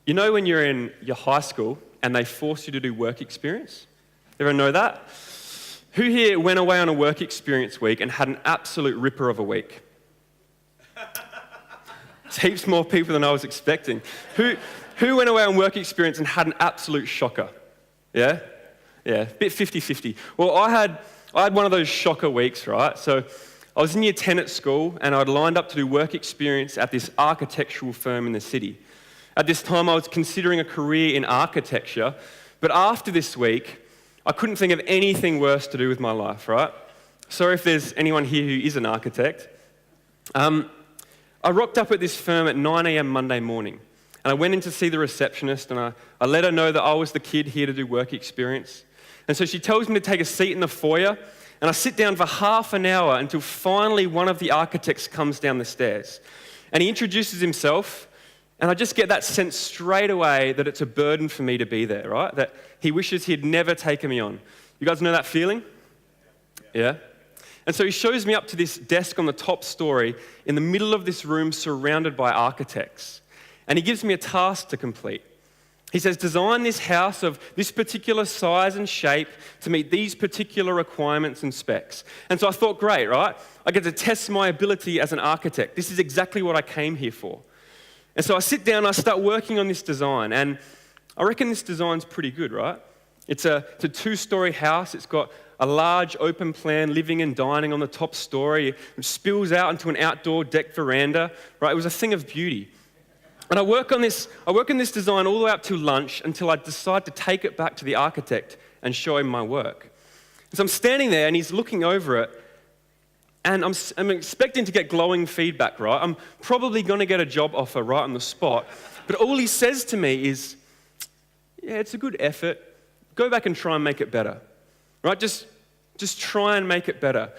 You know when you're in your high school and they force you to do work experience? Everyone know that? Who here went away on a work experience week and had an absolute ripper of a week? It's heaps more people than I was expecting. Who went away on work experience and had an absolute shocker? Yeah? Yeah, a bit 50-50. Well, I had one of those shocker weeks, right? So I was in year 10 at school and I'd lined up to do work experience at this architectural firm in the city. At this time, I was considering a career in architecture, but after this week, I couldn't think of anything worse to do with my life, right? Sorry if there's anyone here who is an architect. I rocked up at this firm at 9 a.m. Monday morning, and I went in to see the receptionist, and I let her know that I was the kid here to do work experience. And so she tells me to take a seat in the foyer, and I sit down for half an hour until finally one of the architects comes down the stairs. And he introduces himself, and I just get that sense straight away that it's a burden for me to be there, right? That he wishes he'd never taken me on. You guys know that feeling? Yeah? And so he shows me up to this desk on the top story in the middle of this room surrounded by architects. And he gives me a task to complete. He says, design this house of this particular size and shape to meet these particular requirements and specs. And so I thought, great, right? I get to test my ability as an architect. This is exactly what I came here for. And so I sit down and I start working on this design. And I reckon this design's pretty good, right? It's a two-story house. It's got a large open plan living and dining on the top story. It spills out into an outdoor deck veranda, right? It was a thing of beauty. And I work on this design all the way up to lunch until I decide to take it back to the architect and show him my work. So I'm standing there and he's looking over it, and I'm expecting to get glowing feedback, right? I'm probably going to get a job offer right on the spot. But all he says to me is, yeah, it's a good effort. Go back and try and make it better, right? Just try and make it better.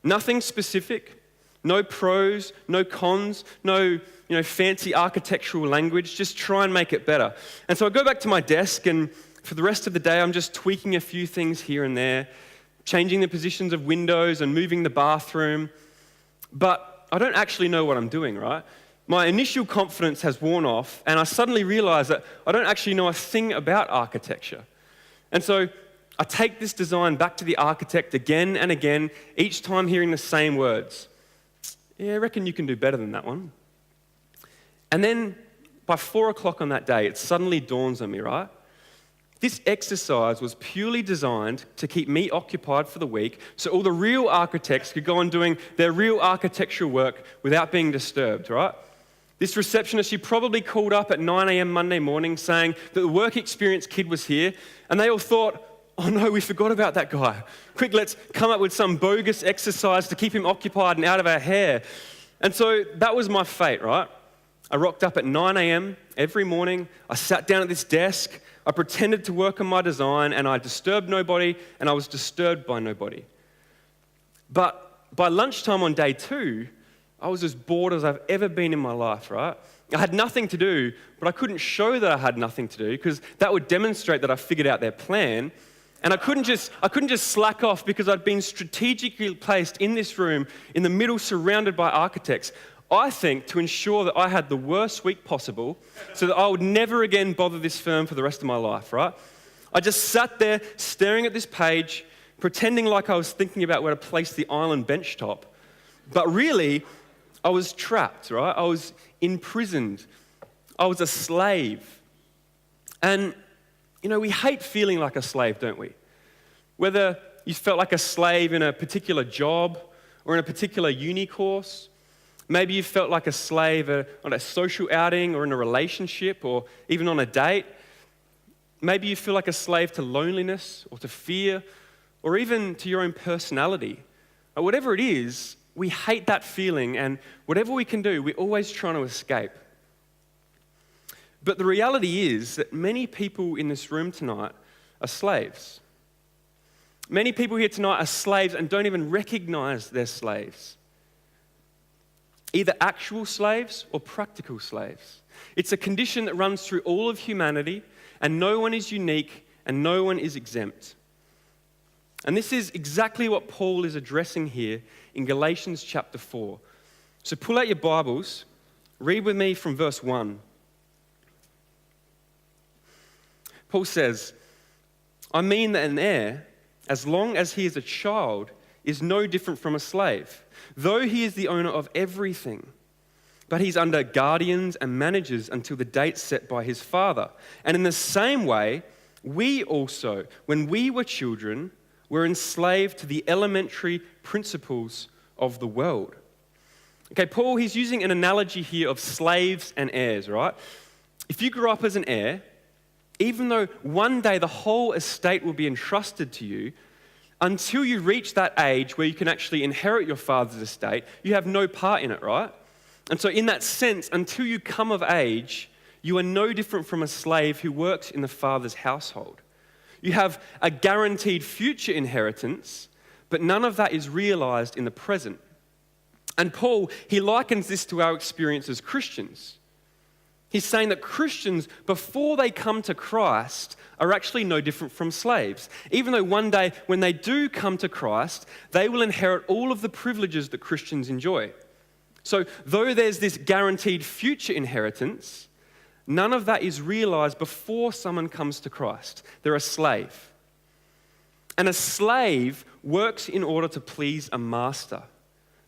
Nothing specific, no pros, no cons, no fancy architectural language. Just try and make it better. And so I go back to my desk, and for the rest of the day, I'm just tweaking a few things here and there, changing the positions of windows and moving the bathroom. But I don't actually know what I'm doing, right? My initial confidence has worn off, and I suddenly realize that I don't actually know a thing about architecture. And so I take this design back to the architect again and again, each time hearing the same words. Yeah, I reckon you can do better than that one. And then by 4 o'clock on that day, it suddenly dawns on me, right? This exercise was purely designed to keep me occupied for the week so all the real architects could go on doing their real architectural work without being disturbed, right? This receptionist, she probably called up at 9 a.m. Monday morning saying that the work experience kid was here, and they all thought, oh no, we forgot about that guy. Quick, let's come up with some bogus exercise to keep him occupied and out of our hair. And so that was my fate, right? I rocked up at 9 a.m. every morning. I sat down at this desk. I pretended to work on my design, and I disturbed nobody, and I was disturbed by nobody. But by lunchtime on day 2, I was as bored as I've ever been in my life, right? I had nothing to do, but I couldn't show that I had nothing to do because that would demonstrate that I figured out their plan. And I couldn't just slack off because I'd been strategically placed in this room in the middle surrounded by architects. I think to ensure that I had the worst week possible so that I would never again bother this firm for the rest of my life, right? I just sat there staring at this page, pretending like I was thinking about where to place the island bench top. But really, I was trapped, right? I was imprisoned. I was a slave. And, we hate feeling like a slave, don't we? Whether you felt like a slave in a particular job or in a particular uni course, maybe you felt like a slave on a social outing or in a relationship or even on a date. Maybe you feel like a slave to loneliness or to fear or even to your own personality. Or whatever it is, we hate that feeling, and whatever we can do, we're always trying to escape. But the reality is that many people in this room tonight are slaves. Many people here tonight are slaves and don't even recognize they're slaves. Either actual slaves or practical slaves. It's a condition that runs through all of humanity, and no one is unique and no one is exempt. And this is exactly what Paul is addressing here in Galatians chapter 4. So pull out your Bibles, read with me from verse 1. Paul says, I mean that an heir, as long as he is a child, is no different from a slave, though he is the owner of everything. But he's under guardians and managers until the date set by his father. And in the same way, we also, when we were children, were enslaved to the elementary principles of the world. Okay, Paul, he's using an analogy here of slaves and heirs, right? If you grew up as an heir, even though one day the whole estate will be entrusted to you, until you reach that age where you can actually inherit your father's estate, you have no part in it, right? And so in that sense, until you come of age, you are no different from a slave who works in the father's household. You have a guaranteed future inheritance, but none of that is realized in the present. And Paul, he likens this to our experience as Christians. He's saying that Christians, before they come to Christ, are actually no different from slaves. Even though one day, when they do come to Christ, they will inherit all of the privileges that Christians enjoy. So, though there's this guaranteed future inheritance, none of that is realized before someone comes to Christ. They're a slave. And a slave works in order to please a master.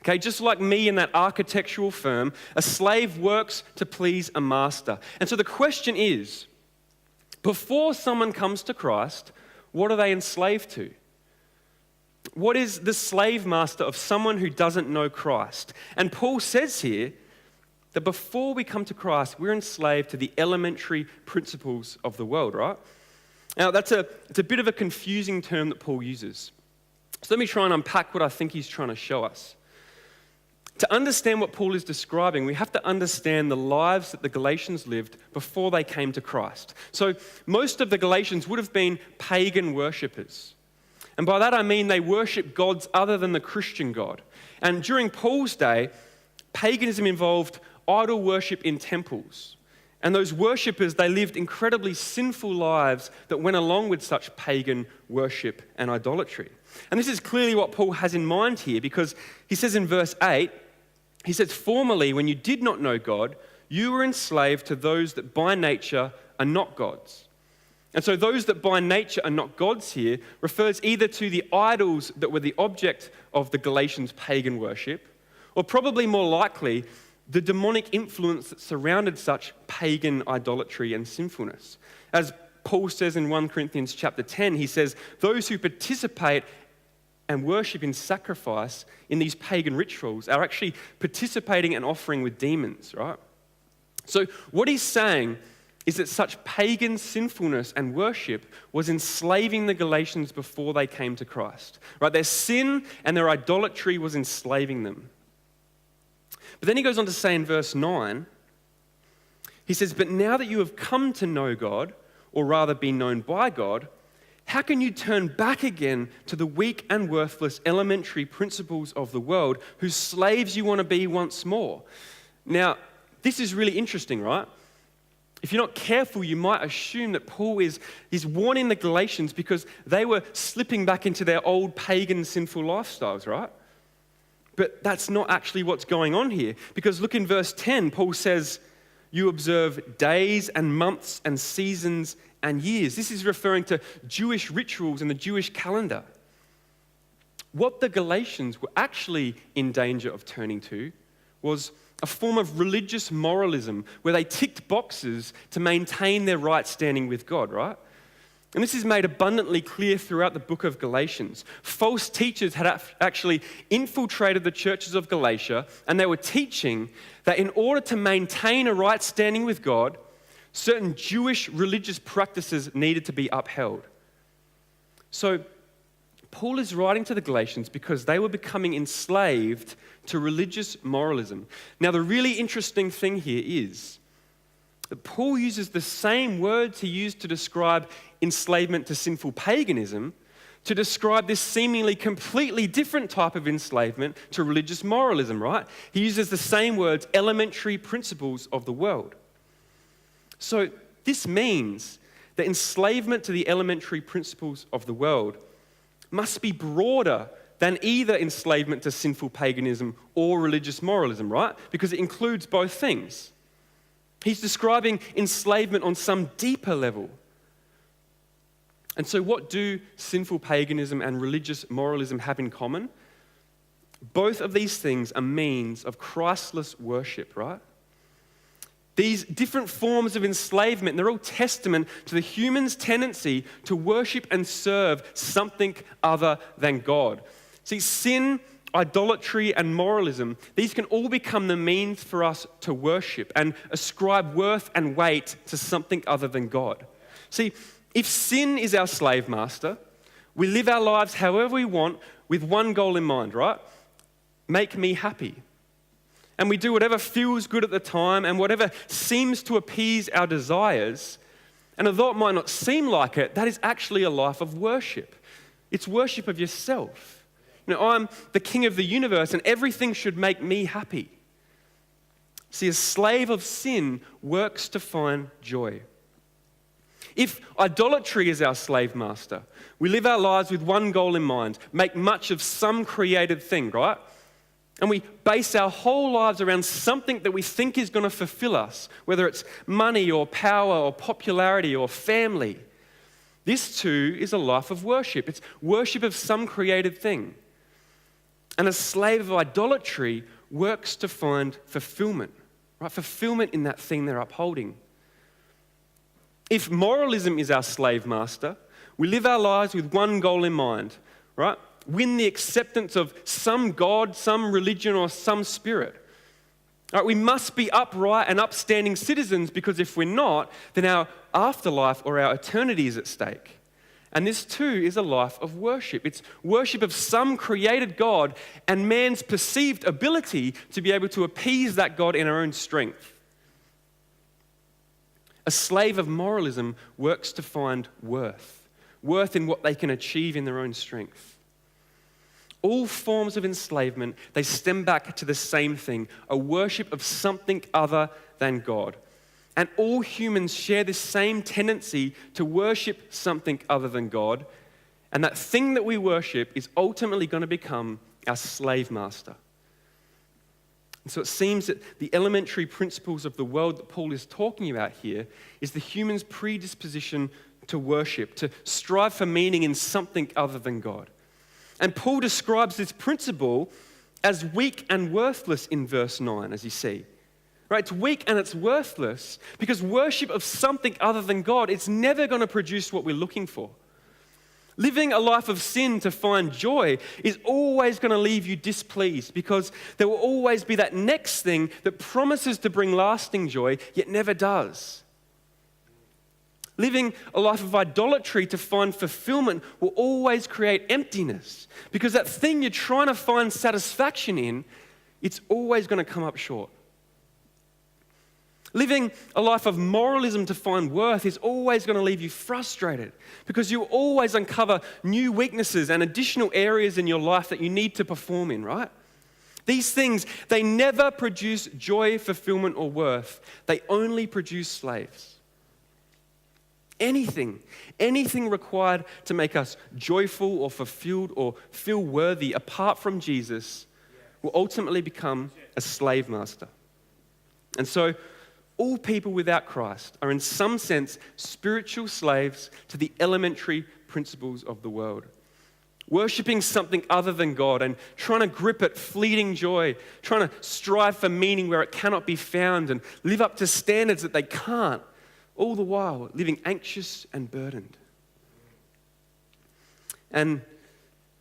Okay, just like me in that architectural firm, a slave works to please a master. And so the question is, before someone comes to Christ, what are they enslaved to? What is the slave master of someone who doesn't know Christ? And Paul says here that before we come to Christ, we're enslaved to the elementary principles of the world, right? Now, it's a bit of a confusing term that Paul uses. So let me try and unpack what I think he's trying to show us. To understand what Paul is describing, we have to understand the lives that the Galatians lived before they came to Christ. So most of the Galatians would have been pagan worshippers. And by that I mean they worship gods other than the Christian God. And during Paul's day, paganism involved idol worship in temples. And those worshippers, they lived incredibly sinful lives that went along with such pagan worship and idolatry. And this is clearly what Paul has in mind here, because he says in verse 8, he says, formerly, when you did not know God, you were enslaved to those that by nature are not gods. And so those that by nature are not gods here refers either to the idols that were the object of the Galatians' pagan worship, or probably more likely, the demonic influence that surrounded such pagan idolatry and sinfulness. As Paul says in 1 Corinthians chapter 10, he says, those who participate and worship in sacrifice in these pagan rituals are actually participating and offering with demons, right? So what he's saying is that such pagan sinfulness and worship was enslaving the Galatians before they came to Christ, right? Their sin and their idolatry was enslaving them. But then he goes on to say in verse 9, he says, but now that you have come to know God, or rather be known by God, how can you turn back again to the weak and worthless elementary principles of the world whose slaves you want to be once more? Now, this is really interesting, right? If you're not careful, you might assume that Paul is warning the Galatians because they were slipping back into their old pagan sinful lifestyles, right? But that's not actually what's going on here, because look in verse 10, Paul says, you observe days and months and seasons and years. This is referring to Jewish rituals and the Jewish calendar. What the Galatians were actually in danger of turning to was a form of religious moralism where they ticked boxes to maintain their right standing with God, right? And this is made abundantly clear throughout the book of Galatians. False teachers had actually infiltrated the churches of Galatia, and they were teaching that in order to maintain a right standing with God, certain Jewish religious practices needed to be upheld. So Paul is writing to the Galatians because they were becoming enslaved to religious moralism. Now, the really interesting thing here is that Paul uses the same words he used to describe enslavement to sinful paganism to describe this seemingly completely different type of enslavement to religious moralism, right? He uses the same words, elementary principles of the world. So this means that enslavement to the elementary principles of the world must be broader than either enslavement to sinful paganism or religious moralism, right? Because it includes both things. He's describing enslavement on some deeper level. And so what do sinful paganism and religious moralism have in common? Both of these things are means of Christless worship, right? These different forms of enslavement, they're all testament to the human's tendency to worship and serve something other than God. See, sin, idolatry, and moralism, these can all become the means for us to worship and ascribe worth and weight to something other than God. See, if sin is our slave master, we live our lives however we want with one goal in mind, right? Make me happy. And we do whatever feels good at the time and whatever seems to appease our desires. And although it might not seem like it, that is actually a life of worship. It's worship of yourself. I'm the king of the universe and everything should make me happy. See, a slave of sin works to find joy. If idolatry is our slave master, we live our lives with one goal in mind, make much of some created thing, right? And we base our whole lives around something that we think is going to fulfill us, whether it's money or power or popularity or family. This too is a life of worship. It's worship of some created thing. And a slave of idolatry works to find fulfillment, right? Fulfillment in that thing they're upholding. If moralism is our slave master, we live our lives with one goal in mind, right? Win the acceptance of some God, some religion, or some spirit. Right, we must be upright and upstanding citizens because if we're not, then our afterlife or our eternity is at stake. And this too is a life of worship. It's worship of some created God and man's perceived ability to be able to appease that God in our own strength. A slave of moralism works to find worth in what they can achieve in their own strength. All forms of enslavement, they stem back to the same thing, a worship of something other than God. And all humans share this same tendency to worship something other than God, and that thing that we worship is ultimately going to become our slave master. And so it seems that the elementary principles of the world that Paul is talking about here is the human's predisposition to worship, to strive for meaning in something other than God. And Paul describes this principle as weak and worthless in verse 9, as you see. Right? It's weak and it's worthless because worship of something other than God, it's never going to produce what we're looking for. Living a life of sin to find joy is always going to leave you displeased because there will always be that next thing that promises to bring lasting joy, yet never does. Living a life of idolatry to find fulfillment will always create emptiness because that thing you're trying to find satisfaction in, it's always going to come up short. Living a life of moralism to find worth is always going to leave you frustrated because you always uncover new weaknesses and additional areas in your life that you need to perform in, right? These things, they never produce joy, fulfillment, or worth. They only produce slaves. Anything required to make us joyful or fulfilled or feel worthy apart from Jesus will ultimately become a slave master. And so, all people without Christ are in some sense spiritual slaves to the elementary principles of the world. Worshipping something other than God and trying to grip at fleeting joy, trying to strive for meaning where it cannot be found and live up to standards that they can't, all the while living anxious and burdened. And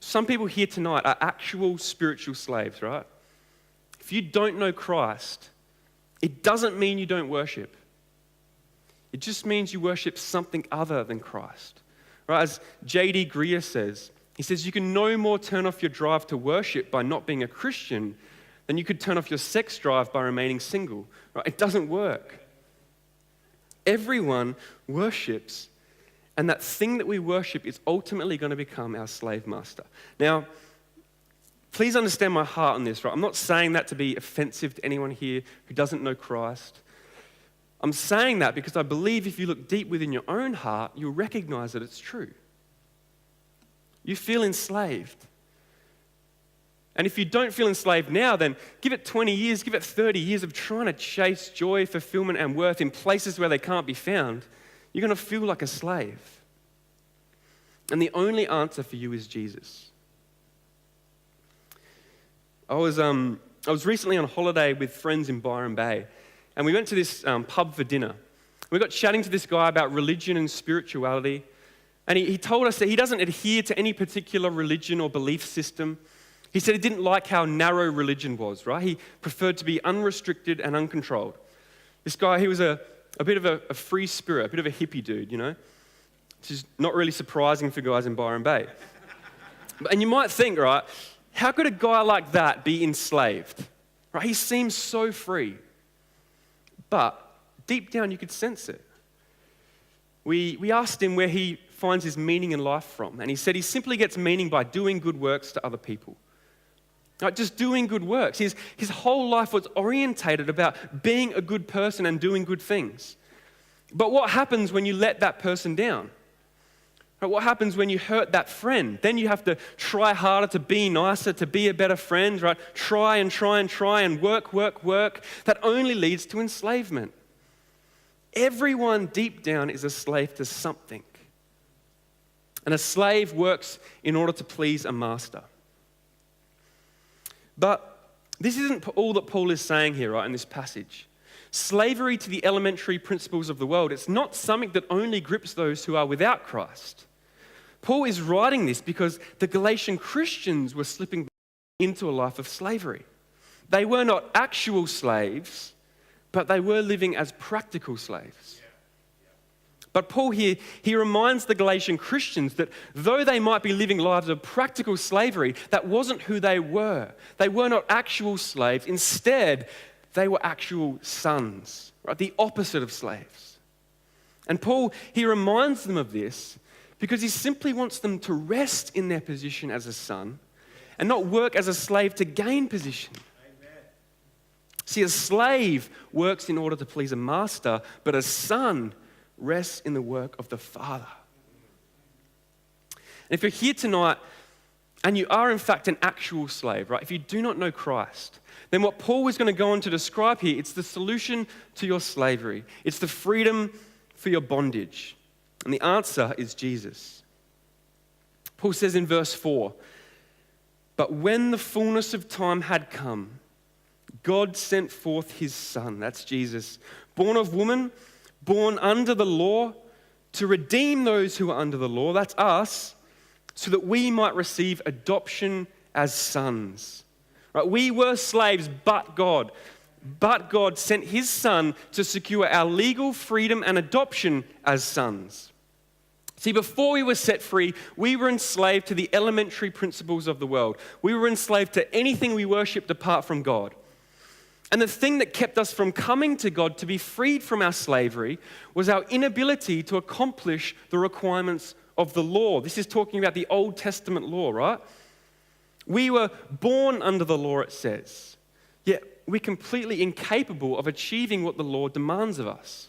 some people here tonight are actual spiritual slaves, right? If you don't know Christ, it doesn't mean you don't worship. It just means you worship something other than Christ. Right? As J.D. Greer says, he says, you can no more turn off your drive to worship by not being a Christian than you could turn off your sex drive by remaining single. Right? It doesn't work. Everyone worships, and that thing that we worship is ultimately going to become our slave master. Now, please understand my heart on this, right? I'm not saying that to be offensive to anyone here who doesn't know Christ. I'm saying that because I believe if you look deep within your own heart, you'll recognize that it's true. You feel enslaved. And if you don't feel enslaved now, then give it 20 years, give it 30 years of trying to chase joy, fulfillment, and worth in places where they can't be found. You're going to feel like a slave. And the only answer for you is Jesus. I was recently on holiday with friends in Byron Bay, and we went to this pub for dinner. We got chatting to this guy about religion and spirituality, and he told us that he doesn't adhere to any particular religion or belief system. He said he didn't like how narrow religion was, right? He preferred to be unrestricted and uncontrolled. This guy, he was a bit of a free spirit, a bit of a hippie dude, you know? Which is not really surprising for guys in Byron Bay. And you might think, right, how could a guy like that be enslaved? Right? He seems so free. But deep down, you could sense it. We asked him where he finds his meaning in life from, and he said he simply gets meaning by doing good works to other people. Like just doing good works. His whole life was orientated about being a good person and doing good things. But what happens when you let that person down? Right, what happens when you hurt that friend? Then you have to try harder to be nicer, to be a better friend, right? Try and work. That only leads to enslavement. Everyone deep down is a slave to something. And a slave works in order to please a master. But this isn't all that Paul is saying here, right, in this passage. Slavery to the elementary principles of the world, it's not something that only grips those who are without Christ. Paul is writing this because the Galatian Christians were slipping into a life of slavery. They were not actual slaves, but they were living as practical slaves. But Paul here, he reminds the Galatian Christians that though they might be living lives of practical slavery, that wasn't who they were. They were not actual slaves. Instead, they were actual sons, right? The opposite of slaves. And Paul, he reminds them of this because he simply wants them to rest in their position as a son and not work as a slave to gain position. See, a slave works in order to please a master, but a son rests in the work of the Father. And if you're here tonight and you are in fact an actual slave, right? If you do not know Christ, then what Paul is going to go on to describe here, it's the solution to your slavery. It's the freedom for your bondage. And the answer is Jesus. Paul says in verse 4, "But when the fullness of time had come, God sent forth his Son," that's Jesus, "born of woman, born under the law, to redeem those who are under the law," that's us, "so that we might receive adoption as sons." Right? We were slaves, but God sent his Son to secure our legal freedom and adoption as sons. See, before we were set free, we were enslaved to the elementary principles of the world. We were enslaved to anything we worshipped apart from God. And the thing that kept us from coming to God to be freed from our slavery was our inability to accomplish the requirements of the law. This is talking about the Old Testament law, right? We were born under the law, it says, yet we're completely incapable of achieving what the law demands of us.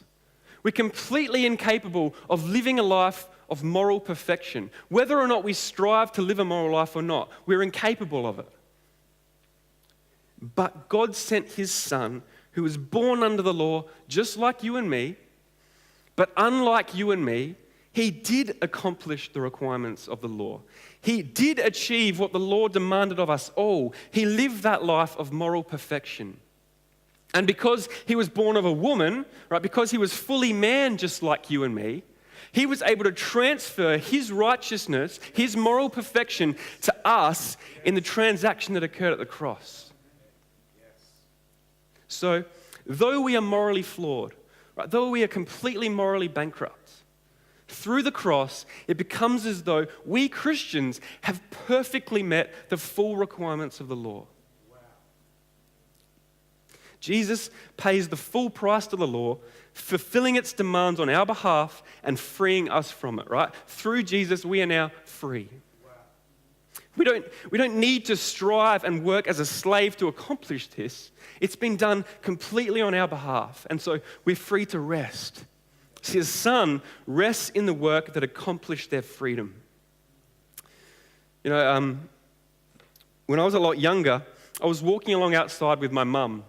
We're completely incapable of living a life of moral perfection. Whether or not we strive to live a moral life or not, we're incapable of it. But God sent his Son, who was born under the law, just like you and me, but unlike you and me, he did accomplish the requirements of the law. He did achieve what the law demanded of us all. He lived that life of moral perfection. And because he was born of a woman, right, because he was fully man just like you and me, he was able to transfer his righteousness, his moral perfection to us in the transaction that occurred at the cross. So, though we are morally flawed, right, though we are completely morally bankrupt, through the cross, it becomes as though we Christians have perfectly met the full requirements of the law. Wow. Jesus pays the full price to the law, fulfilling its demands on our behalf and freeing us from it, right? Through Jesus, we are now free. We don't need to strive and work as a slave to accomplish this. It's been done completely on our behalf, and so we're free to rest. See, the Son rests in the work that accomplished their freedom. You know, when I was a lot younger, I was walking along outside with my mum,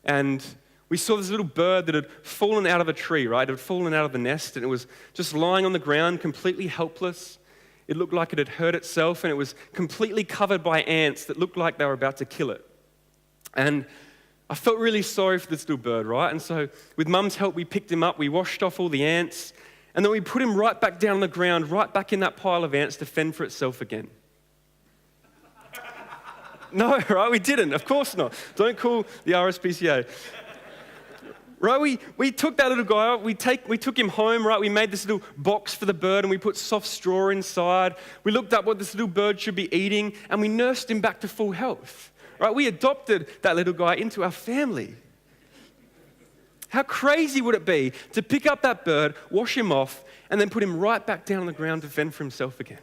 and we saw this little bird that had fallen out of a tree, right? It had fallen out of the nest, and it was just lying on the ground, completely helpless. It looked like it had hurt itself, and it was completely covered by ants that looked like they were about to kill it. And I felt really sorry for this little bird, right? And so with Mum's help, we picked him up, we washed off all the ants, and then we put him right back down on the ground, right back in that pile of ants to fend for itself again. No, right? We didn't. Of course not. Don't call the RSPCA. Right? We took that little guy out. We took him home, right? We made this little box for the bird and we put soft straw inside. We looked up what this little bird should be eating and we nursed him back to full health. Right? We adopted that little guy into our family. How crazy would it be to pick up that bird, wash him off, and then put him right back down on the ground to fend for himself again?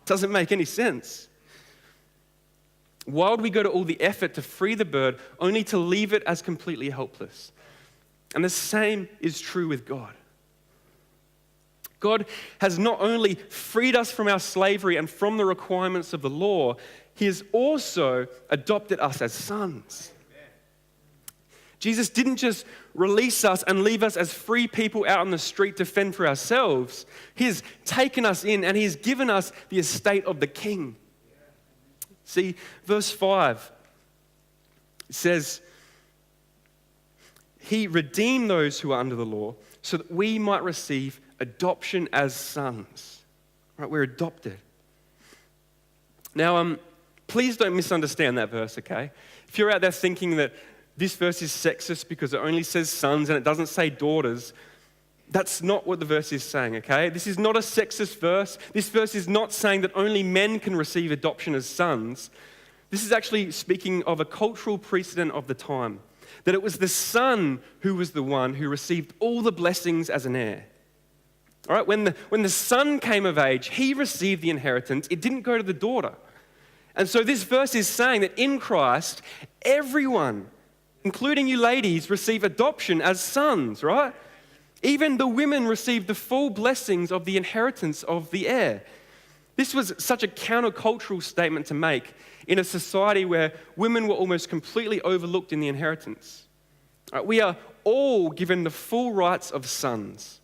Doesn't make any sense. Why would we go to all the effort to free the bird only to leave it as completely helpless? And the same is true with God. God has not only freed us from our slavery and from the requirements of the law, He has also adopted us as sons. Jesus didn't just release us and leave us as free people out on the street to fend for ourselves. He has taken us in and He has given us the estate of the King. See, verse 5, it says, He redeemed those who are under the law so that we might receive adoption as sons. Right, we're adopted. Now, please don't misunderstand that verse, okay? If you're out there thinking that this verse is sexist because it only says sons and it doesn't say daughters, that's not what the verse is saying, okay? This is not a sexist verse. This verse is not saying that only men can receive adoption as sons. This is actually speaking of a cultural precedent of the time, that it was the son who was the one who received all the blessings as an heir. All right, when the son came of age, he received the inheritance. It didn't go to the daughter. And so this verse is saying that in Christ, everyone, including you ladies, receive adoption as sons, right? Even the women receive the full blessings of the inheritance of the heir. This was such a countercultural statement to make in a society where women were almost completely overlooked in the inheritance. We are all given the full rights of sons.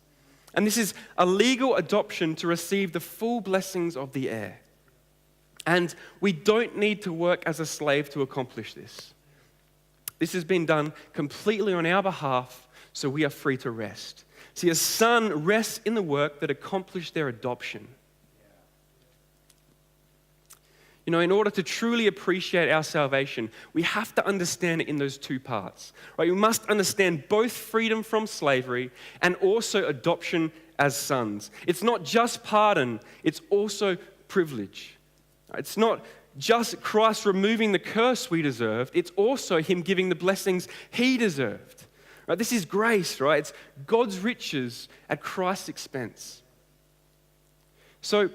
And this is a legal adoption to receive the full blessings of the heir. And we don't need to work as a slave to accomplish this. This has been done completely on our behalf, so we are free to rest. See, a son rests in the work that accomplished their adoption. You know, in order to truly appreciate our salvation, we have to understand it in those two parts. Right? We must understand both freedom from slavery and also adoption as sons. It's not just pardon, it's also privilege. It's not just Christ removing the curse we deserved, it's also Him giving the blessings He deserved. Right? This is grace, right? It's God's riches at Christ's expense. So,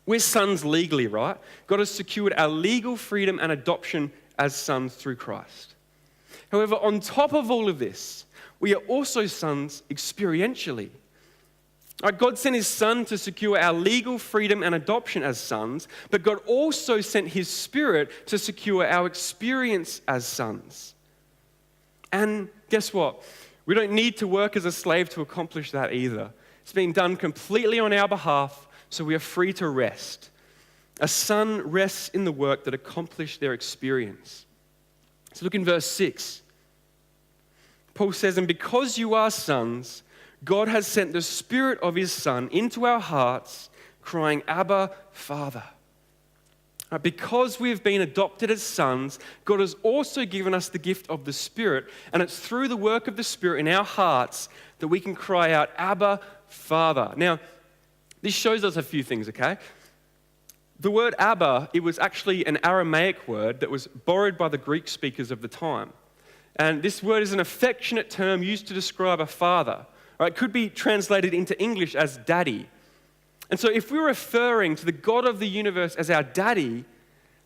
we're sons legally, right? God has secured our legal freedom and adoption as sons through Christ. However, on top of all of this, we are also sons experientially. Right, God sent His Son to secure our legal freedom and adoption as sons, but God also sent His Spirit to secure our experience as sons. And guess what? We don't need to work as a slave to accomplish that either. It's being done completely on our behalf, so we are free to rest. A son rests in the work that accomplished their experience. So look in verse 6. Paul says, "And because you are sons, God has sent the Spirit of His Son into our hearts, crying, 'Abba, Father.'" Because we have been adopted as sons, God has also given us the gift of the Spirit, and it's through the work of the Spirit in our hearts that we can cry out, "Abba, Father." Now, this shows us a few things, okay? The word Abba, it was actually an Aramaic word that was borrowed by the Greek speakers of the time. And this word is an affectionate term used to describe a father. Right? It could be translated into English as daddy. And so if we're referring to the God of the universe as our daddy,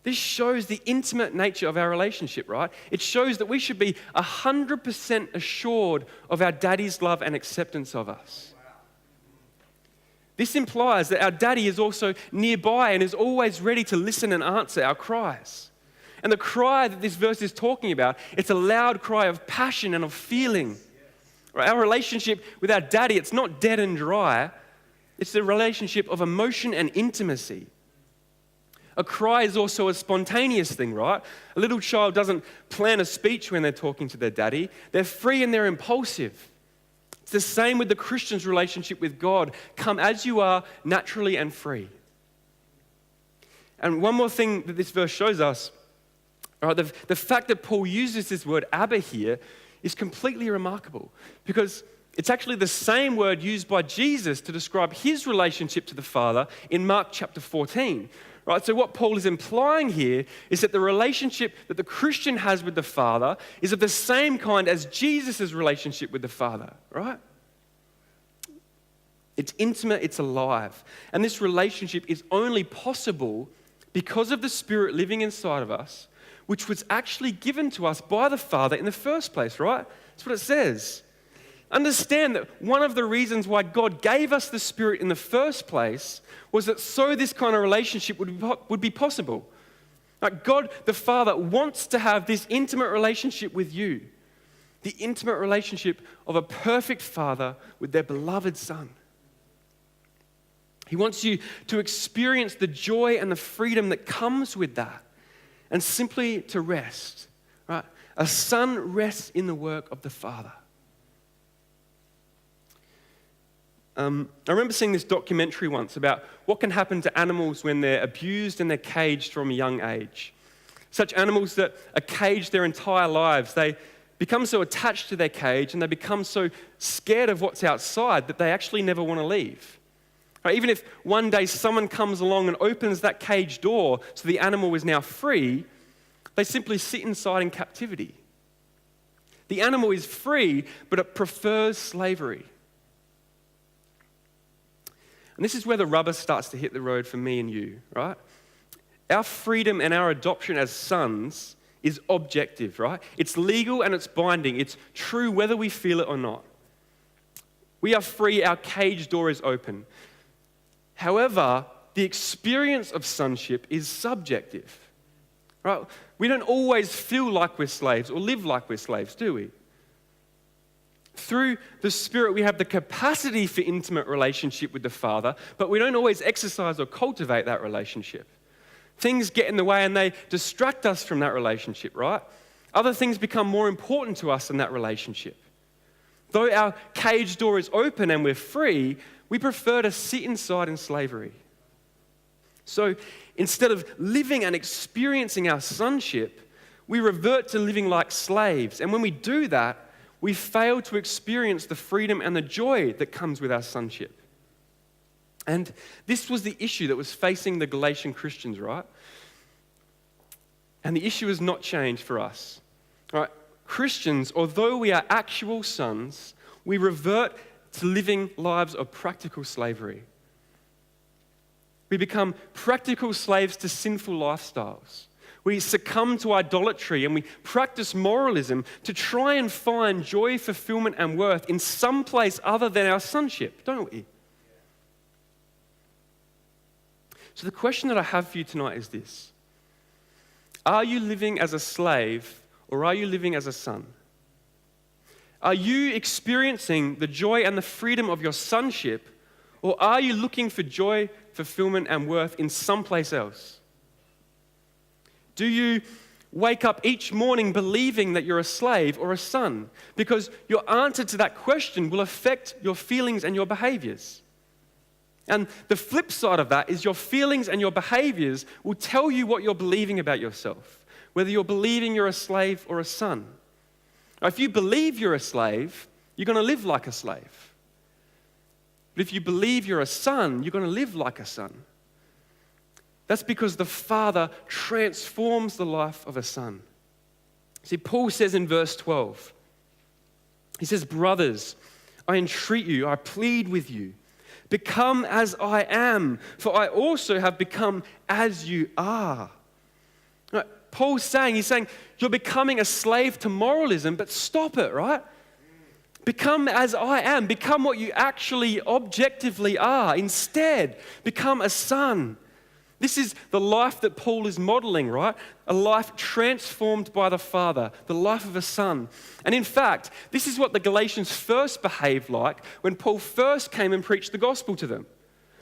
this shows the intimate nature of our relationship, right? It shows that we should be 100% assured of our daddy's love and acceptance of us. This implies that our daddy is also nearby and is always ready to listen and answer our cries. And the cry that this verse is talking about, it's a loud cry of passion and of feeling. Right? Our relationship with our daddy, it's not dead and dry. It's the relationship of emotion and intimacy. A cry is also a spontaneous thing, right? A little child doesn't plan a speech when they're talking to their daddy. They're free and they're impulsive. It's the same with the Christian's relationship with God. Come as you are, naturally and free. And one more thing that this verse shows us, all right, the fact that Paul uses this word Abba here is completely remarkable, because it's actually the same word used by Jesus to describe his relationship to the Father in Mark chapter 14. Right? So what Paul is implying here is that the relationship that the Christian has with the Father is of the same kind as Jesus' relationship with the Father, right? It's intimate, it's alive. And this relationship is only possible because of the Spirit living inside of us, which was actually given to us by the Father in the first place, right? That's what it says. Understand that one of the reasons why God gave us the Spirit in the first place was that so this kind of relationship would be possible. Like God, the Father, wants to have this intimate relationship with you. The intimate relationship of a perfect Father with their beloved Son. He wants you to experience the joy and the freedom that comes with that, and simply to rest, right? A son rests in the work of the Father. I remember seeing this documentary once about what can happen to animals when they're abused and they're caged from a young age. Such animals that are caged their entire lives, they become so attached to their cage and they become so scared of what's outside that they actually never want to leave. Right? Even if one day someone comes along and opens that cage door so the animal is now free, they simply sit inside in captivity. The animal is free, but it prefers slavery. And this is where the rubber starts to hit the road for me and you, right? Our freedom and our adoption as sons is objective, right? It's legal and it's binding. It's true whether we feel it or not. We are free, our cage door is open. However, the experience of sonship is subjective, right? We don't always feel like we're slaves or live like we're slaves, do we? Through the Spirit, we have the capacity for intimate relationship with the Father, but we don't always exercise or cultivate that relationship. Things get in the way and they distract us from that relationship, right? Other things become more important to us than that relationship. Though our cage door is open and we're free, we prefer to sit inside in slavery. So instead of living and experiencing our sonship, we revert to living like slaves. And when we do that, we fail to experience the freedom and the joy that comes with our sonship. And this was the issue that was facing the Galatian Christians, right? And the issue has not changed for us. Right? Christians, although we are actual sons, we revert to living lives of practical slavery. We become practical slaves to sinful lifestyles. We succumb to idolatry and we practice moralism to try and find joy, fulfillment, and worth in some place other than our sonship, don't we? So the question that I have for you tonight is this. Are you living as a slave or are you living as a son? Are you experiencing the joy and the freedom of your sonship, or are you looking for joy, fulfillment, and worth in someplace else? Do you wake up each morning believing that you're a slave or a son? Because your answer to that question will affect your feelings and your behaviors. And the flip side of that is your feelings and your behaviors will tell you what you're believing about yourself, whether you're believing you're a slave or a son. Now, if you believe you're a slave, you're going to live like a slave. But if you believe you're a son, you're going to live like a son. That's because the Father transforms the life of a son. See, Paul says in verse 12, he says, "Brothers, I entreat you, I plead with you, become as I am, for I also have become as you are." Right? Paul's saying, he's saying, you're becoming a slave to moralism, but stop it, right? Become as I am. Become what you actually objectively are. Instead, become a son. This is the life that Paul is modeling, right? A life transformed by the Father, the life of a son. And in fact, this is what the Galatians first behaved like when Paul first came and preached the gospel to them.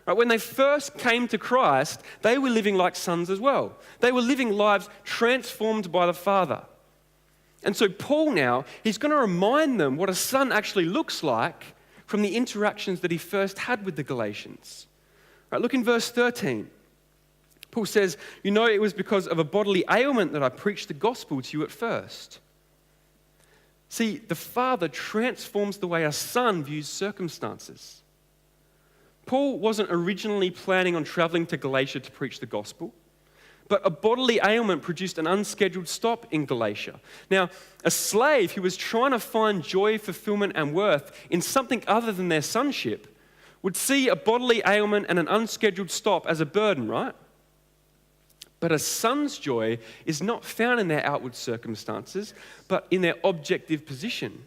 Right? When they first came to Christ, they were living like sons as well. They were living lives transformed by the Father. And so Paul now, he's going to remind them what a son actually looks like from the interactions that he first had with the Galatians. Right, look in verse 13. Paul says, "You know, it was because of a bodily ailment that I preached the gospel to you at first." See, the Father transforms the way a son views circumstances. Paul wasn't originally planning on traveling to Galatia to preach the gospel, but a bodily ailment produced an unscheduled stop in Galatia. Now, a slave who was trying to find joy, fulfillment, and worth in something other than their sonship would see a bodily ailment and an unscheduled stop as a burden, right? But a son's joy is not found in their outward circumstances, but in their objective position.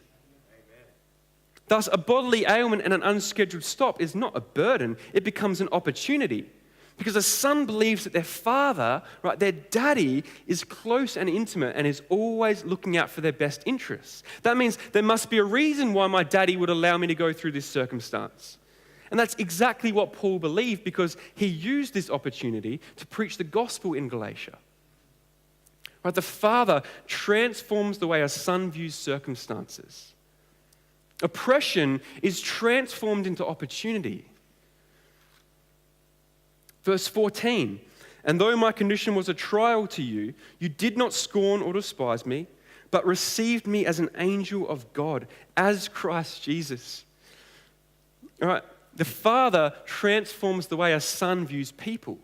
Thus, a bodily ailment and an unscheduled stop is not a burden, it becomes an opportunity. Because a son believes that their father, right, their daddy, is close and intimate and is always looking out for their best interests. That means there must be a reason why my daddy would allow me to go through this circumstance. And that's exactly what Paul believed, because he used this opportunity to preach the gospel in Galatia. Right, the Father transforms the way a son views circumstances. Oppression is transformed into opportunity. Verse 14, "And though my condition was a trial to you, you did not scorn or despise me, but received me as an angel of God, as Christ Jesus." All right, the Father transforms the way a son views people.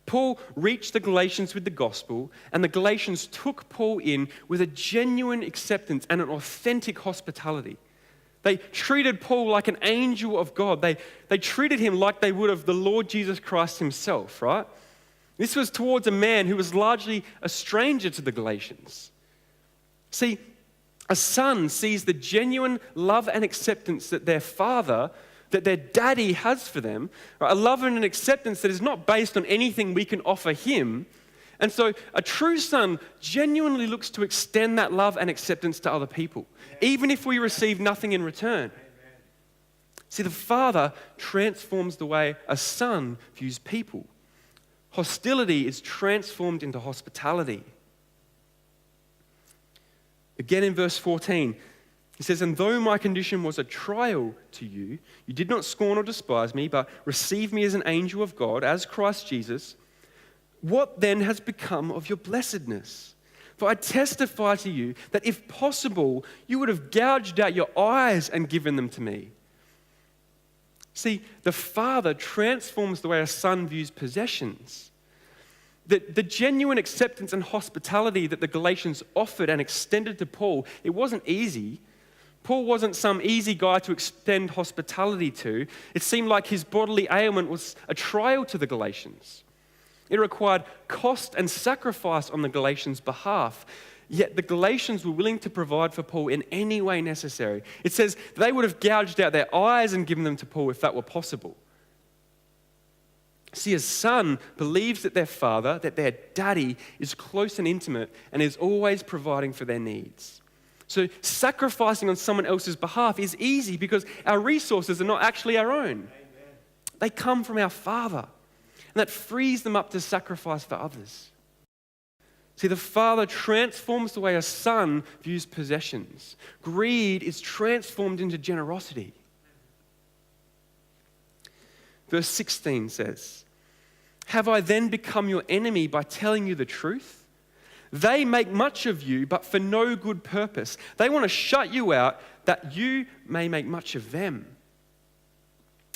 Paul reached the Galatians with the gospel, and the Galatians took Paul in with a genuine acceptance and an authentic hospitality. They treated Paul like an angel of God. They treated him like they would of the Lord Jesus Christ himself, right? This was towards a man who was largely a stranger to the Galatians. See, a son sees the genuine love and acceptance that their father, that their daddy has for them, right? A love and an acceptance that is not based on anything we can offer him. And so a true son genuinely looks to extend that love and acceptance to other people, even if we receive nothing in return. See, the Father transforms the way a son views people. Hostility is transformed into hospitality. Again in verse 14, he says, "And though my condition was a trial to you, you did not scorn or despise me, but received me as an angel of God, as Christ Jesus. What then has become of your blessedness? For I testify to you that if possible, you would have gouged out your eyes and given them to me." See, the Father transforms the way a son views possessions. The genuine acceptance and hospitality that the Galatians offered and extended to Paul, it wasn't easy. Paul wasn't some easy guy to extend hospitality to. It seemed like his bodily ailment was a trial to the Galatians. It required cost and sacrifice on the Galatians' behalf. Yet the Galatians were willing to provide for Paul in any way necessary. It says they would have gouged out their eyes and given them to Paul if that were possible. See, a son believes that their father, that their daddy, is close and intimate and is always providing for their needs. So sacrificing on someone else's behalf is easy because our resources are not actually our own. Amen. They come from our Father. And that frees them up to sacrifice for others. See, the Father transforms the way a son views possessions. Greed is transformed into generosity. Verse 16 says, "Have I then become your enemy by telling you the truth? They make much of you, but for no good purpose. They want to shut you out that you may make much of them."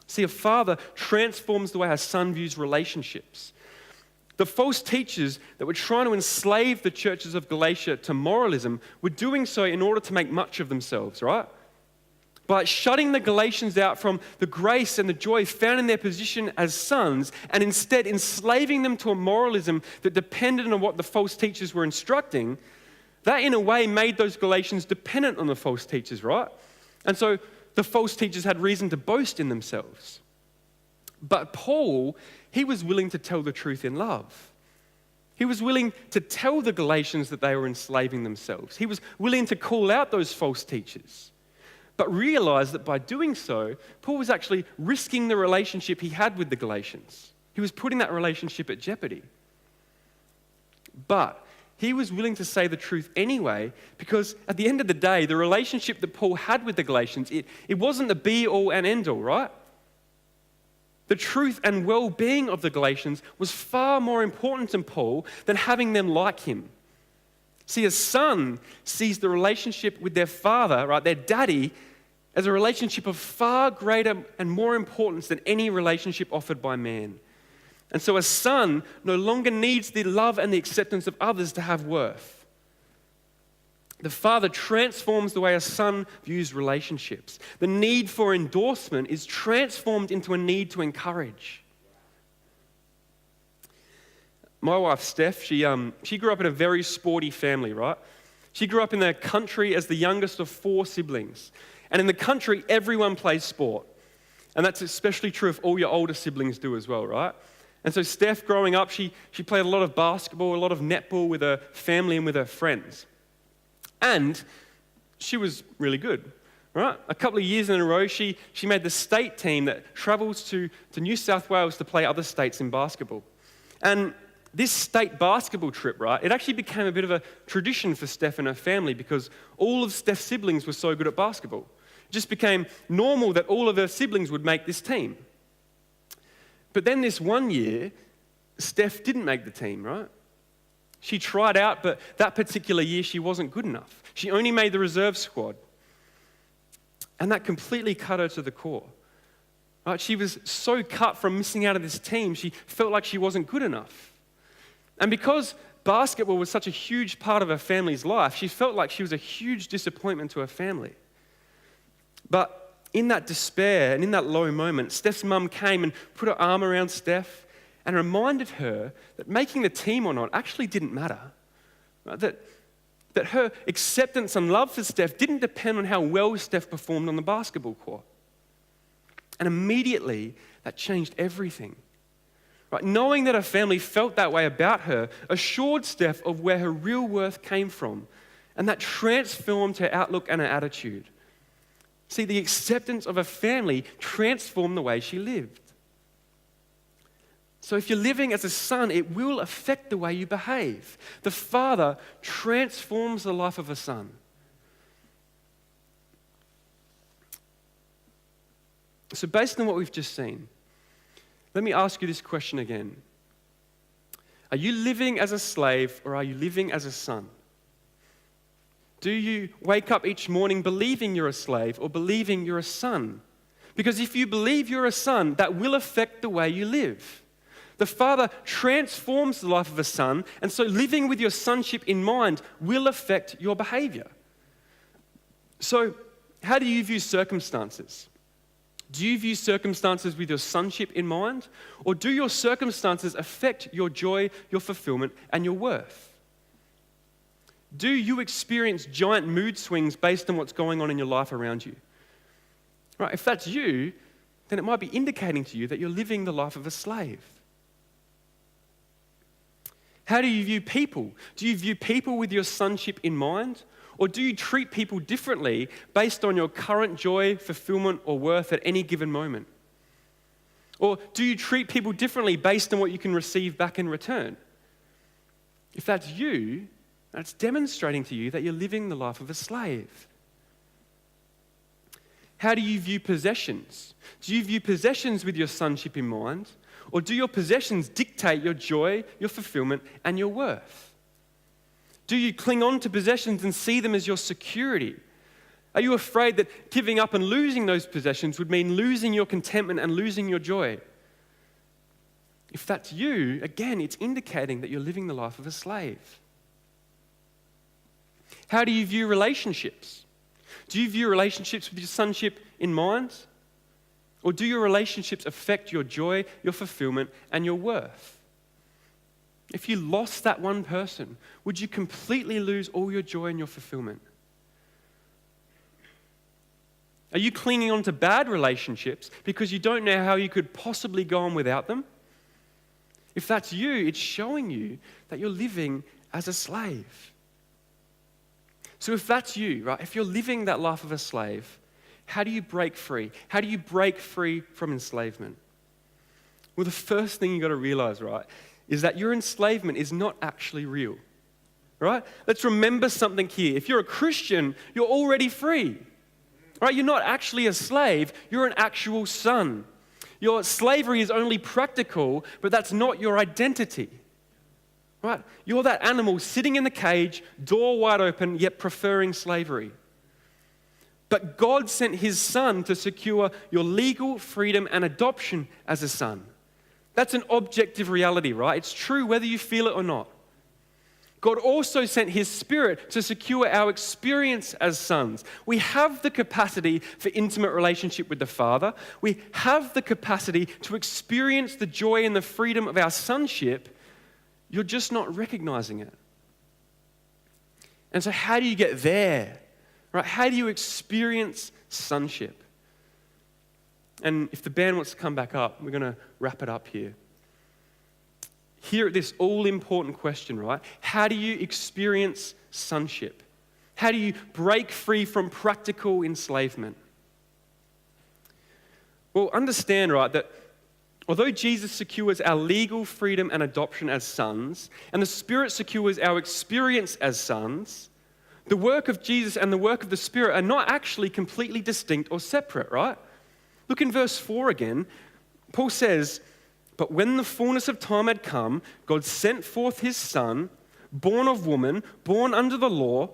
See, a father transforms the way a son views relationships. The false teachers that were trying to enslave the churches of Galatia to moralism were doing so in order to make much of themselves, right? By shutting the Galatians out from the grace and the joy found in their position as sons, and instead enslaving them to a moralism that depended on what the false teachers were instructing, that in a way made those Galatians dependent on the false teachers, right? And so the false teachers had reason to boast in themselves. But Paul, he was willing to tell the truth in love. He was willing to tell the Galatians that they were enslaving themselves. He was willing to call out those false teachers. but realized that by doing so, Paul was actually risking the relationship he had with the Galatians. He was putting that relationship at jeopardy. But he was willing to say the truth anyway, because at the end of the day, the relationship that Paul had with the Galatians, it wasn't the be-all and end-all, right? The truth and well-being of the Galatians was far more important to Paul than having them like him. See, a son sees the relationship with their father, right, their daddy, as a relationship of far greater and more importance than any relationship offered by man. And so a son no longer needs the love and the acceptance of others to have worth. The father transforms the way a son views relationships. The need for endorsement is transformed into a need to encourage. My wife, Steph, she grew up in a very sporty family, right? She grew up in the country as the youngest of 4 siblings. And in the country, everyone plays sport. And that's especially true if all your older siblings do as well, right? And so Steph, growing up, she played a lot of basketball, a lot of netball with her family and with her friends. And she was really good, right? A couple of years in a row, she made the state team that travels to New South Wales to play other states in basketball. And this state basketball trip, right, it actually became a bit of a tradition for Steph and her family because all of Steph's siblings were so good at basketball. It just became normal that all of her siblings would make this team. But then this one year, Steph didn't make the team, right? She tried out, but that particular year she wasn't good enough. She only made the reserve squad. And that completely cut her to the core. Right? She was so cut from missing out of this team, she felt like she wasn't good enough. And because basketball was such a huge part of her family's life, she felt like she was a huge disappointment to her family. But in that despair and in that low moment, Steph's mum came and put her arm around Steph and reminded her that making the team or not actually didn't matter. Right? That her acceptance and love for Steph didn't depend on how well Steph performed on the basketball court. And immediately, that changed everything. Right? Knowing that her family felt that way about her assured Steph of where her real worth came from, and that transformed her outlook and her attitude. See, the acceptance of her family transformed the way she lived. So if you're living as a son, it will affect the way you behave. The father transforms the life of a son. So based on what we've just seen, let me ask you this question again. Are you living as a slave or are you living as a son? Do you wake up each morning believing you're a slave or believing you're a son? Because if you believe you're a son, that will affect the way you live. The father transforms the life of a son, and so living with your sonship in mind will affect your behavior. So, how do you view circumstances? Do you view circumstances with your sonship in mind? Or do your circumstances affect your joy, your fulfillment, and your worth? Do you experience giant mood swings based on what's going on in your life around you? Right, if that's you, then it might be indicating to you that you're living the life of a slave. How do you view people? Do you view people with your sonship in mind? Or do you treat people differently based on your current joy, fulfillment, or worth at any given moment? Or do you treat people differently based on what you can receive back in return? If that's you, that's demonstrating to you that you're living the life of a slave. How do you view possessions? Do you view possessions with your sonship in mind? Or do your possessions dictate your joy, your fulfillment, and your worth? Do you cling on to possessions and see them as your security? Are you afraid that giving up and losing those possessions would mean losing your contentment and losing your joy? If that's you, again, it's indicating that you're living the life of a slave. How do you view relationships? Do you view relationships with your sonship in mind? Or do your relationships affect your joy, your fulfillment, and your worth? If you lost that one person, would you completely lose all your joy and your fulfillment? Are you clinging on to bad relationships because you don't know how you could possibly go on without them? If that's you, it's showing you that you're living as a slave. So if that's you, right, if you're living that life of a slave, How do you break free? How do you break free from enslavement? Well, the first thing you've got to realize, right, is that your enslavement is not actually real, right? Let's remember something here. If you're a Christian, you're already free, right? You're not actually a slave, you're an actual son. Your slavery is only practical, but that's not your identity, right? You're that animal sitting in the cage, door wide open, yet preferring slavery. But God sent his son to secure your legal freedom and adoption as a son. That's an objective reality, right? It's true whether you feel it or not. God also sent his Spirit to secure our experience as sons. We have the capacity for intimate relationship with the Father. We have the capacity to experience the joy and the freedom of our sonship. You're just not recognizing it. And so how do you get there? Right? How do you experience sonship? And if the band wants to come back up, we're going to wrap it up here. Here at this all-important question, right? How do you experience sonship? How do you break free from practical enslavement? Well, understand, right, that although Jesus secures our legal freedom and adoption as sons, and the Spirit secures our experience as sons, the work of Jesus and the work of the Spirit are not actually completely distinct or separate, right? Look in verse 4 again. Paul says, "But when the fullness of time had come, God sent forth his Son, born of woman, born under the law,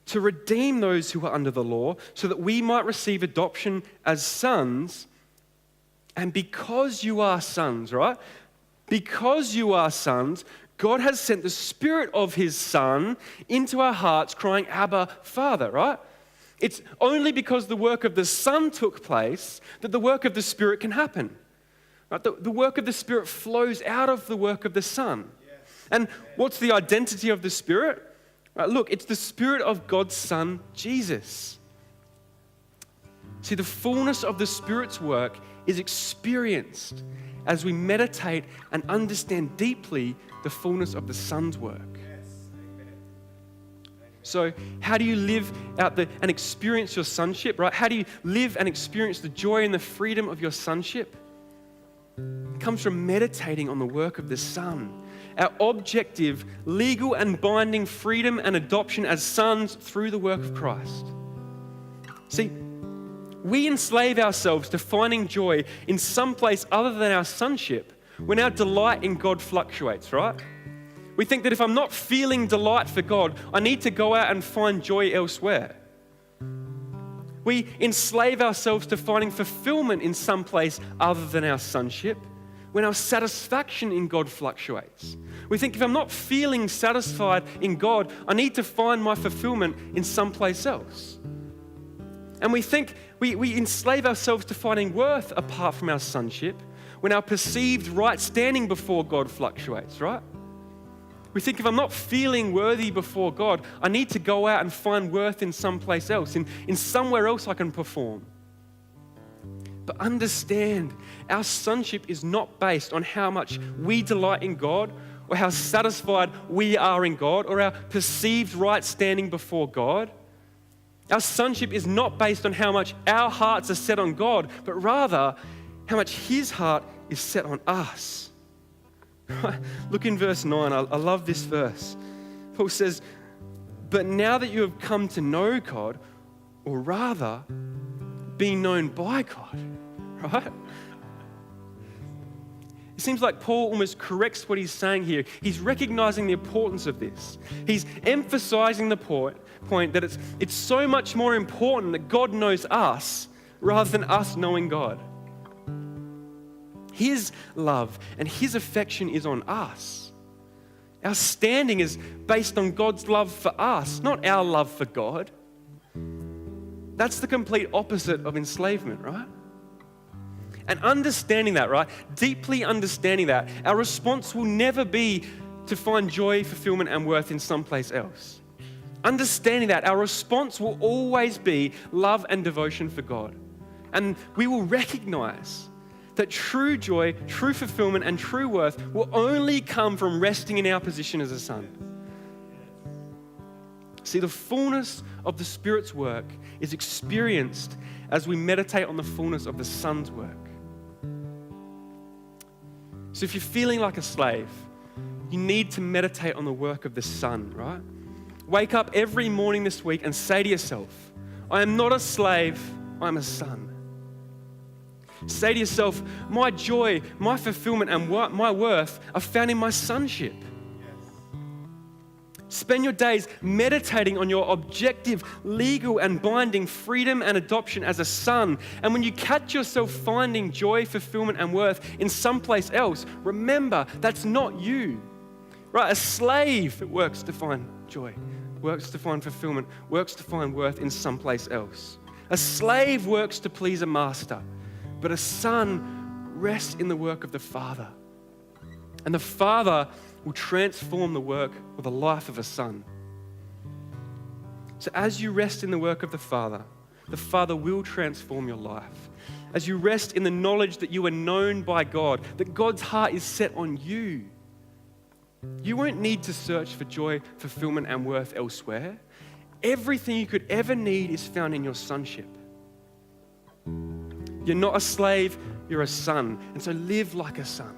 to redeem those who are under the law, so that we might receive adoption as sons. And because you are sons," right? Because you are sons, God has sent the Spirit of his Son into our hearts, crying, "Abba, Father," right? It's only because the work of the Son took place that the work of the Spirit can happen. Right? The work of the Spirit flows out of the work of the Son. Yes. And what's the identity of the Spirit? Right, look, it's the Spirit of God's Son, Jesus. See, the fullness of the Spirit's work is experienced as we meditate and understand deeply the fullness of the Son's work. So how do you live out and experience your sonship, right? How do you live and experience the joy and the freedom of your sonship? It comes from meditating on the work of the Son. Our objective, legal and binding freedom and adoption as sons through the work of Christ. See, we enslave ourselves to finding joy in some place other than our sonship when our delight in God fluctuates, right? We think that if I'm not feeling delight for God, I need to go out and find joy elsewhere. We enslave ourselves to finding fulfillment in some place other than our sonship when our satisfaction in God fluctuates. We think if I'm not feeling satisfied in God, I need to find my fulfillment in some place else. And we think we enslave ourselves to finding worth apart from our sonship when our perceived right standing before God fluctuates, right? We think if I'm not feeling worthy before God, I need to go out and find worth in someplace else, in somewhere else I can perform. But understand, our sonship is not based on how much we delight in God or how satisfied we are in God or our perceived right standing before God. Our sonship is not based on how much our hearts are set on God, but rather how much his heart is set on us. Look in verse 9. I love this verse. Paul says, "But now that you have come to know God, or rather, be known by God," right? It seems like Paul almost corrects what he's saying here. He's recognizing the importance of this. He's emphasizing the point that it's so much more important that God knows us rather than us knowing God. His love and his affection is on us. Our standing is based on God's love for us, not our love for God. That's the complete opposite of enslavement, right? And understanding that, right? Deeply understanding that, our response will never be to find joy, fulfillment, and worth in someplace else. Understanding that, our response will always be love and devotion for God. And we will recognize that true joy, true fulfillment, and true worth will only come from resting in our position as a son. See, the fullness of the Spirit's work is experienced as we meditate on the fullness of the Son's work. So if you're feeling like a slave, you need to meditate on the work of the Son, right? Wake up every morning this week and say to yourself, I am not a slave, I'm a son. Say to yourself, my joy, my fulfillment, and my worth are found in my sonship. Spend your days meditating on your objective, legal, and binding freedom and adoption as a son. And when you catch yourself finding joy, fulfillment, and worth in someplace else, remember that's not you. Right? A slave works to find joy, works to find fulfillment, works to find worth in someplace else. A slave works to please a master, but a son rests in the work of the Father. And the Father will transform the work or the life of a son. So as you rest in the work of the Father will transform your life. As you rest in the knowledge that you are known by God, that God's heart is set on you, you won't need to search for joy, fulfillment, and worth elsewhere. Everything you could ever need is found in your sonship. You're not a slave, you're a son. And so live like a son.